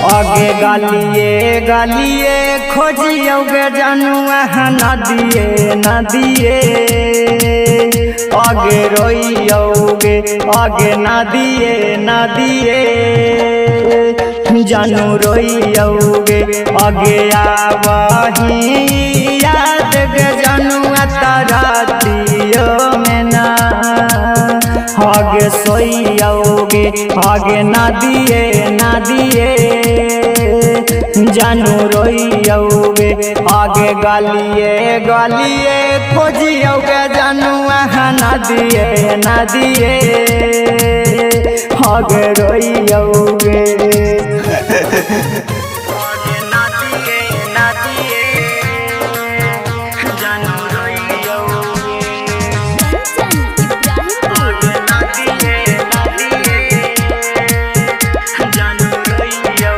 आगे गालिए गालिए खोजियोगे जनुआ ना दिए आगे रोइयोगे आगे ना दिए जानू रोइयोगे आगे आवाही याद गे जनुआ तारा दियो में ना आगे सोइयोगे आगे ना दिए जानू रोइयोगे आगे गालिए गालिए खोजियोगे जानू ना दिए आगे रोइयोगे।